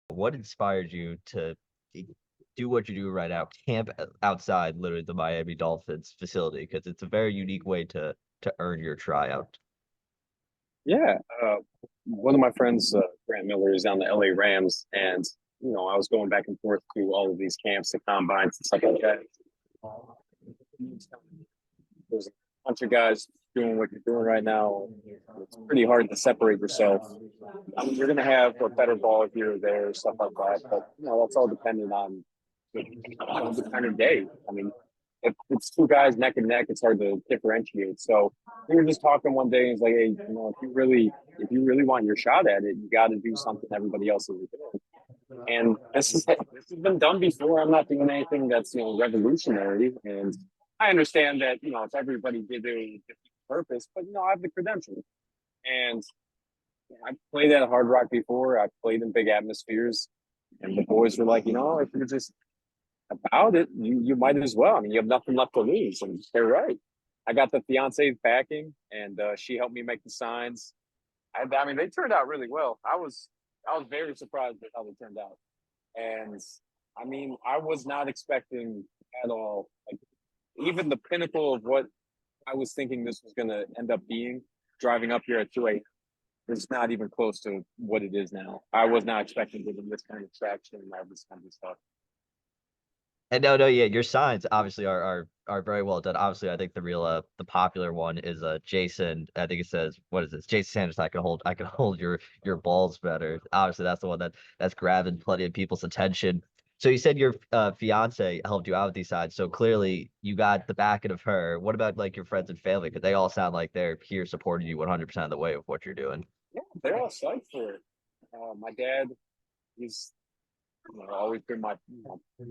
What inspired you to do what you do right now, camp outside literally the Miami Dolphins facility? Because it's a very unique way to earn your tryout. Yeah, one of my friends, Grant Miller, is on the LA Rams, and I was going back and forth to all of these camps, the combines, and stuff like that. There's a bunch of guys doing what you're doing right now. It's pretty hard to separate yourself. I mean, you're going to have a better ball here or there, stuff like that, but that's all dependent on the kind of day. I mean, if it's two guys neck and neck, it's hard to differentiate. So we were just talking one day, and it's like, hey, if you really want your shot at it, you got to do something everybody else is doing. And this has been done before. I'm not doing anything that's revolutionary, and I understand that if everybody did it with a different purpose, but I have the credentials, and I've played at Hard Rock before. I've played in big atmospheres, and the boys were like, if you're just about it, you might as well. I mean, you have nothing left to lose, and they're right. I got the fiance's backing, and she helped me make the signs. I mean, they turned out really well. I was very surprised at how they turned out, and I mean, I was not expecting at all. Like even the pinnacle of what I was thinking this was going to end up being, driving up here at 2 a.m. It's not even close to what it is now. I was not expecting to get this kind of traction and all this kind of stuff. And no, yeah, your signs obviously are very well done. Obviously, I think the popular one is Jason. I think it says, what is this? Jason Sanders, I can hold your balls better. Obviously, that's the one that's grabbing plenty of people's attention. So you said your fiance helped you out with these signs. So clearly you got the backing of her. What about like your friends and family? Because they all sound like they're here supporting you 100% of the way of what you're doing. Yeah, they're all psyched for it. My dad, he's always been my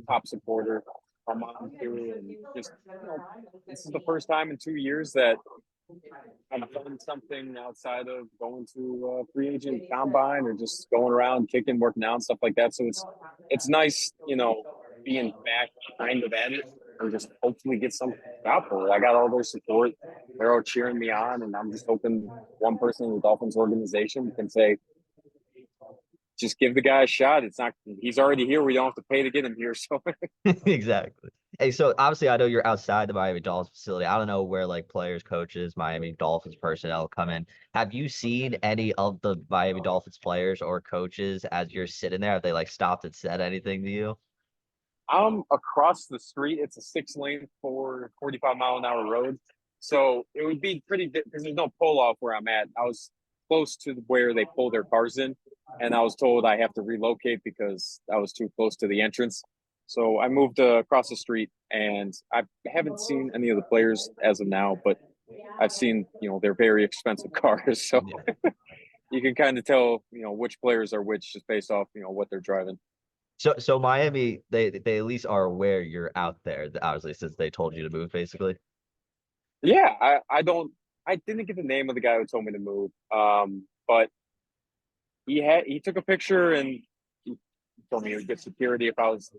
top supporter. My mom too, and just this is the first time in 2 years that I've done something outside of going to a free agent combine or just going around kicking, working out, and stuff like that. So it's nice, being back kind of at it and just hopefully get something out for it. I got all their support. They're all cheering me on, and I'm just hoping one person in the Dolphins organization can say, just give the guy a shot. It's not he's already here. We don't have to pay to get him here. So Exactly. Hey, so obviously I know you're outside the Miami Dolphins facility. I don't know where like players, coaches, Miami Dolphins personnel come in. Have you seen any of the Miami Dolphins players or coaches as you're sitting there? Have they like stopped and said anything to you? I'm across the street. It's a 6 lane for 45-mile-an-hour road. So it would be pretty because there's no pull off where I'm at. I was close to where they pull their cars in, and I was told I have to relocate because I was too close to the entrance. So I moved across the street, and I haven't seen any of the players as of now, but I've seen they're very expensive cars, so Yeah. you can kind of tell which players are which just based off what they're driving. So Miami, they at least are aware you're out there, obviously, since they told you to move, basically. Yeah, I didn't get the name of the guy who told me to move. But he took a picture and he told me he would get security if I was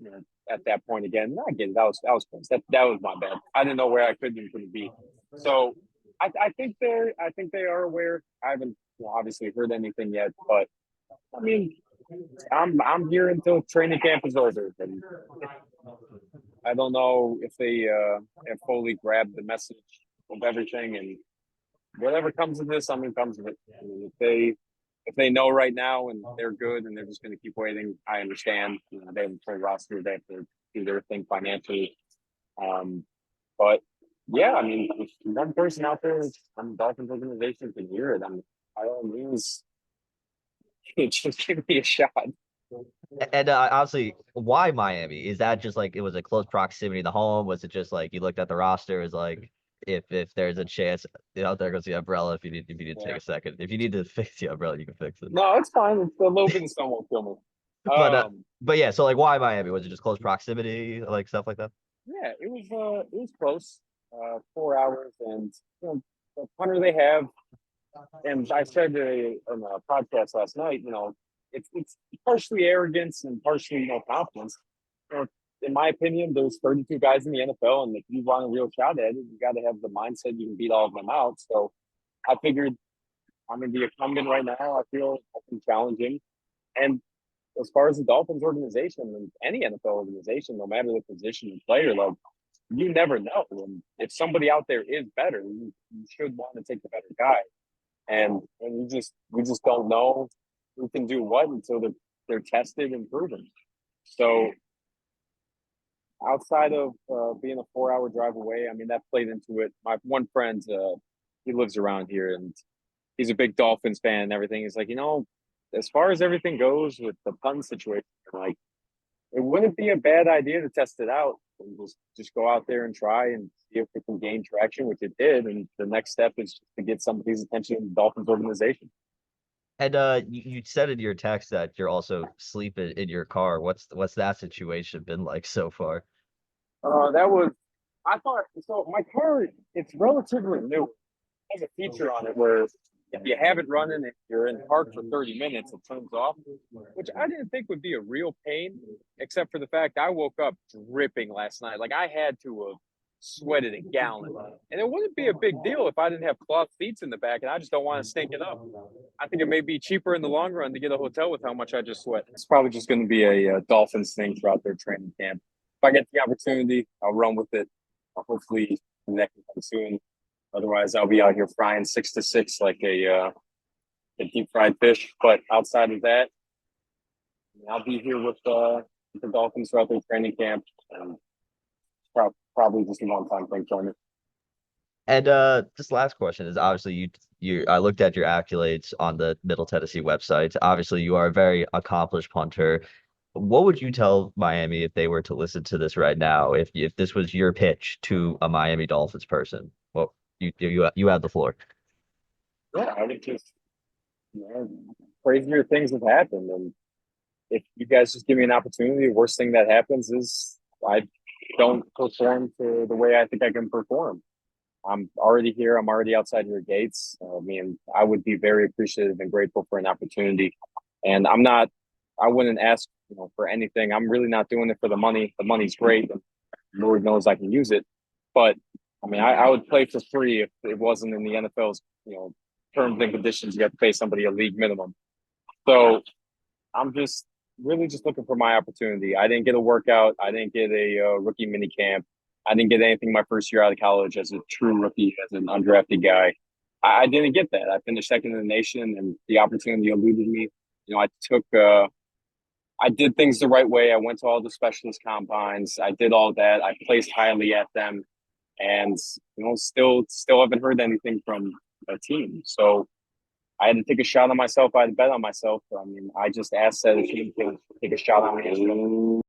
at that point again. I get it. That was close. That was my bad. I didn't know where I could and couldn't be. So I think they are aware. I haven't obviously heard anything yet, but I mean I'm here until training camp is over, and I don't know if they have fully grabbed the message of everything, and whatever comes of this, I mean, comes of it. I mean, if they know right now and they're good and they're just going to keep waiting, I understand. They have a full roster, they have to do their thing financially. Um, but yeah, I mean, if one person out there on the Dolphins organization can hear it, I mean, by all means, just give me a shot. And obviously, why Miami? Is that just like it was a close proximity to home? Was it just like you looked at the roster, it was like if there's a chance, there goes the umbrella if you need to take Yeah. a second. If you need to fix the umbrella, you can fix it. No, it's fine. It's a little bit of sun won't kill me. But yeah, so like why Miami? Was it just close proximity, like stuff like that? Yeah, it was close, 4 hours, and the punter they have, and I said on a podcast last night, it's partially arrogance and partially confidence. You know, in my opinion, there's 32 guys in the NFL, and if you want a real shot at it, you got to have the mindset you can beat all of them out. So I figured I'm going to be a incumbent right now. I feel I can challenge him, and as far as the Dolphins organization and any NFL organization, no matter the position and player, like you never know. And if somebody out there is better, you should want to take the better guy. And we just don't know who can do what until they're tested and proven. So outside of being a 4 hour drive away, I mean that played into it. My one friend, he lives around here, and he's a big Dolphins fan and everything. He's like, as far as everything goes with the pun situation, like it wouldn't be a bad idea to test it out and just go out there and try and see if it can gain traction, which it did. And the next step is just to get somebody's attention in the Dolphins organization. And you said in your text that you're also sleeping in your car. What's that situation been like so far? That was I thought so. My car, it's relatively new. It has a feature on it where if you have it running and you're in park for 30 minutes, it turns off, which I didn't think would be a real pain, except for the fact I woke up dripping last night. Like I had to have sweated a gallon. And it wouldn't be a big deal if I didn't have cloth seats in the back, and I just don't want to stink it up. I think it may be cheaper in the long run to get a hotel with how much I just sweat. It's probably just going to be a Dolphins thing throughout their training camp. If I get the opportunity, I'll run with it. I'll hopefully connect with them soon. Otherwise, I'll be out here frying 6 to 6 like a deep fried fish. But outside of that, I'll be here with the Dolphins throughout their training camp. And probably just a one-time thing for me. And this last question is obviously you I looked at your accolades on the Middle Tennessee website. Obviously, you are a very accomplished punter. What would you tell Miami if they were to listen to this right now? If this was your pitch to a Miami Dolphins person? Well, you have the floor. Yeah, I would just, you know, crazier things have happened. And if you guys just give me an opportunity, the worst thing that happens is I don't perform to the way I think I can perform. I'm already here. I'm already outside your gates. I mean, I would be very appreciative and grateful for an opportunity. And I wouldn't ask, for anything. I'm really not doing it for the money. The money's great. Lord knows I can use it. But I mean, I would play for free if it wasn't in the NFL's, terms and conditions. You have to pay somebody a league minimum. So I'm just really just looking for my opportunity. I didn't get a workout. I didn't get a rookie mini camp. I didn't get anything my first year out of college as a true rookie, as an undrafted guy. I didn't get that. I finished second in the nation, and the opportunity eluded me. I did things the right way. I went to all the specialist combines. I did all that. I placed highly at them, and still haven't heard anything from a team. So I had to take a shot on myself. I had to bet on myself. I mean, I just asked that a team to take a shot on me.